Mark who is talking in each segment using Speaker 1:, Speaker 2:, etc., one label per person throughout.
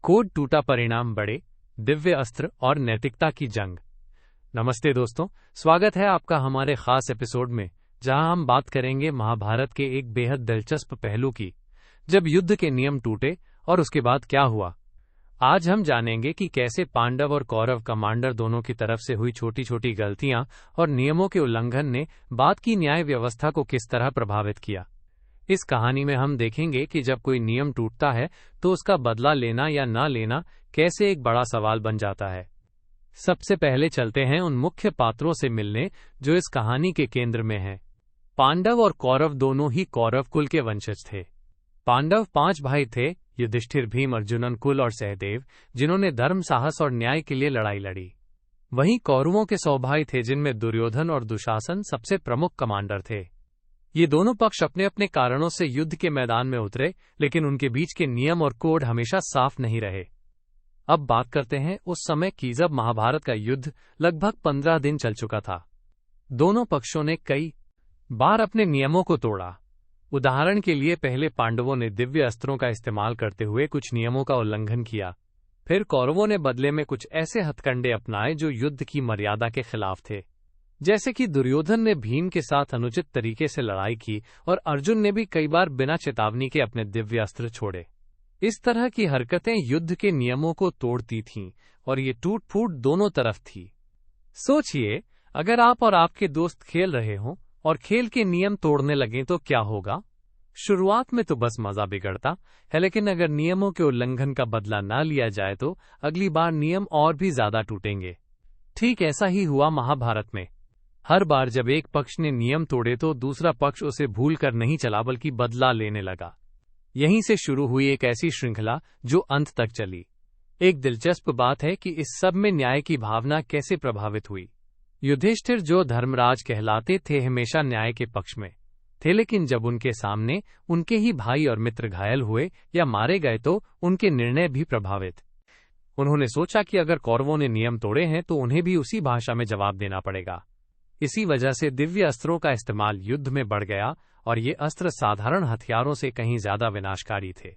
Speaker 1: Code टूटा, परिणाम बड़े, दिव्य अस्त्र और नैतिकता की जंग। नमस्ते दोस्तों, स्वागत है आपका हमारे खास एपिसोड में, जहां हम बात करेंगे महाभारत के एक बेहद दिलचस्प पहलू की, जब युद्ध के नियम टूटे और उसके बाद क्या हुआ। आज हम जानेंगे कि कैसे पांडव और कौरव कमांडर दोनों की तरफ से हुई छोटी छोटी गलतियां और नियमों के उल्लंघन ने बाद की न्याय व्यवस्था को किस तरह प्रभावित किया। इस कहानी में हम देखेंगे कि जब कोई नियम टूटता है तो उसका बदला लेना या न लेना कैसे एक बड़ा सवाल बन जाता है। सबसे पहले चलते हैं उन मुख्य पात्रों से मिलने जो इस कहानी के केंद्र में हैं। पांडव और कौरव दोनों ही कौरव कुल के वंशज थे। पांडव 5 भाई थे, युधिष्ठिर, भीम, अर्जुन, नकुल और सहदेव, जिन्होंने धर्म, साहस और न्याय के लिए लड़ाई लड़ी। वहीं कौरवों के 100 भाई थे, जिनमें दुर्योधन और दुशासन सबसे प्रमुख कमांडर थे। ये दोनों पक्ष अपने अपने कारणों से युद्ध के मैदान में उतरे, लेकिन उनके बीच के नियम और कोड हमेशा साफ नहीं रहे। अब बात करते हैं उस समय की जब महाभारत का युद्ध लगभग 15 दिन चल चुका था। दोनों पक्षों ने कई बार अपने नियमों को तोड़ा। उदाहरण के लिए, पहले पांडवों ने दिव्य अस्त्रों का इस्तेमाल करते हुए कुछ नियमों का उल्लंघन किया। फिर कौरवों ने बदले में कुछ ऐसे हथकंडे अपनाए जो युद्ध की मर्यादा के खिलाफ थे। जैसे कि दुर्योधन ने भीम के साथ अनुचित तरीके से लड़ाई की और अर्जुन ने भी कई बार बिना चेतावनी के अपने दिव्य अस्त्र छोड़े। इस तरह की हरकतें युद्ध के नियमों को तोड़ती थीं और ये टूट फूट दोनों तरफ थी। सोचिए, अगर आप और आपके दोस्त खेल रहे हों और खेल के नियम तोड़ने लगें तो क्या होगा। शुरुआत में तो बस मजा बिगड़ता है, लेकिन अगर नियमों के उल्लंघन का बदला न लिया जाए तो अगली बार नियम और भी ज्यादा टूटेंगे। ठीक ऐसा ही हुआ महाभारत में। हर बार जब एक पक्ष ने नियम तोड़े तो दूसरा पक्ष उसे भूल कर नहीं चला, बल्कि बदला लेने लगा। यहीं से शुरू हुई एक ऐसी श्रृंखला जो अंत तक चली। एक दिलचस्प बात है कि इस सब में न्याय की भावना कैसे प्रभावित हुई। युधिष्ठिर, जो धर्मराज कहलाते थे, हमेशा न्याय के पक्ष में थे, लेकिन जब उनके सामने उनके ही भाई और मित्र घायल हुए या मारे गए तो उनके निर्णय भी प्रभावित। उन्होंने सोचा कि अगर कौरवों ने नियम तोड़े हैं तो उन्हें भी उसी भाषा में जवाब देना पड़ेगा। इसी वजह से दिव्य अस्त्रों का इस्तेमाल युद्ध में बढ़ गया और ये अस्त्र साधारण हथियारों से कहीं ज्यादा विनाशकारी थे।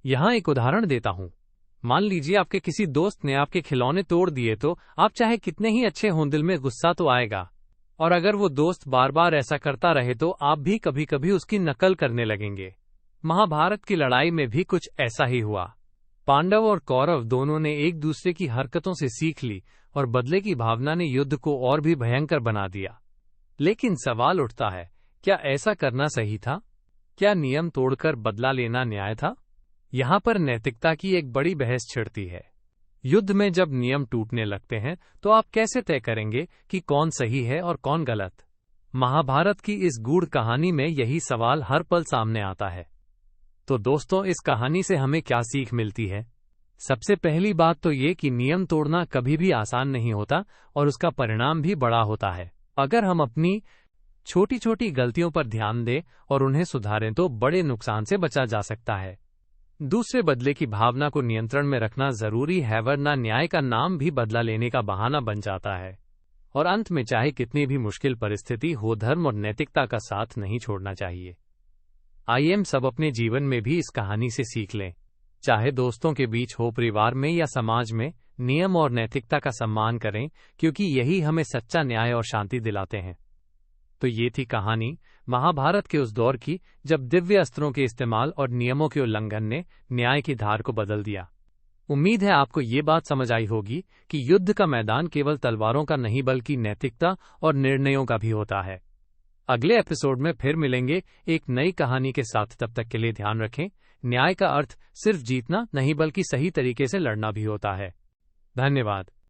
Speaker 1: यहां एक उदाहरण देता हूं। मान लीजिए आपके किसी दोस्त ने आपके खिलौने तोड़ दिए, तो आप चाहे कितने ही अच्छे हों, दिल में गुस्सा तो आएगा। और अगर वो दोस्त बार बार ऐसा करता रहे तो आप भी कभी कभी उसकी नकल करने लगेंगे। महाभारत की लड़ाई में भी कुछ ऐसा ही हुआ। पांडव और कौरव दोनों ने एक दूसरे की हरकतों से सीख ली और बदले की भावना ने युद्ध को और भी भयंकर बना दिया। लेकिन सवाल उठता है, क्या ऐसा करना सही था? क्या नियम तोड़कर बदला लेना न्याय था? यहाँ पर नैतिकता की एक बड़ी बहस छिड़ती है। युद्ध में जब नियम टूटने लगते हैं तो आप कैसे तय करेंगे कि कौन सही है और कौन गलत? महाभारत की इस गूढ़ कहानी में यही सवाल हर पल सामने आता है। तो दोस्तों, इस कहानी से हमें क्या सीख मिलती है? सबसे पहली बात तो ये कि नियम तोड़ना कभी भी आसान नहीं होता और उसका परिणाम भी बड़ा होता है। अगर हम अपनी छोटी छोटी गलतियों पर ध्यान दें और उन्हें सुधारें तो बड़े नुकसान से बचा जा सकता है। दूसरे, बदले की भावना को नियंत्रण में रखना जरूरी है, वरना न्याय का नाम भी बदला लेने का बहाना बन जाता है। और अंत में, चाहे कितनी भी मुश्किल परिस्थिति हो, धर्म और नैतिकता का साथ नहीं छोड़ना चाहिए। आइए हम सब अपने जीवन में भी इस कहानी से सीख लें। चाहे दोस्तों के बीच हो, परिवार में या समाज में, नियम और नैतिकता का सम्मान करें, क्योंकि यही हमें सच्चा न्याय और शांति दिलाते हैं। तो ये थी कहानी महाभारत के उस दौर की जब दिव्य अस्त्रों के इस्तेमाल और नियमों के उल्लंघन ने न्याय की धार को बदल दिया। उम्मीद है आपको ये बात समझ आई होगी कि युद्ध का मैदान केवल तलवारों का नहीं, बल्कि नैतिकता और निर्णयों का भी होता है। अगले एपिसोड में फिर मिलेंगे एक नई कहानी के साथ। तब तक के लिए ध्यान रखें, न्याय का अर्थ सिर्फ जीतना नहीं, बल्कि सही तरीके से लड़ना भी होता है। धन्यवाद।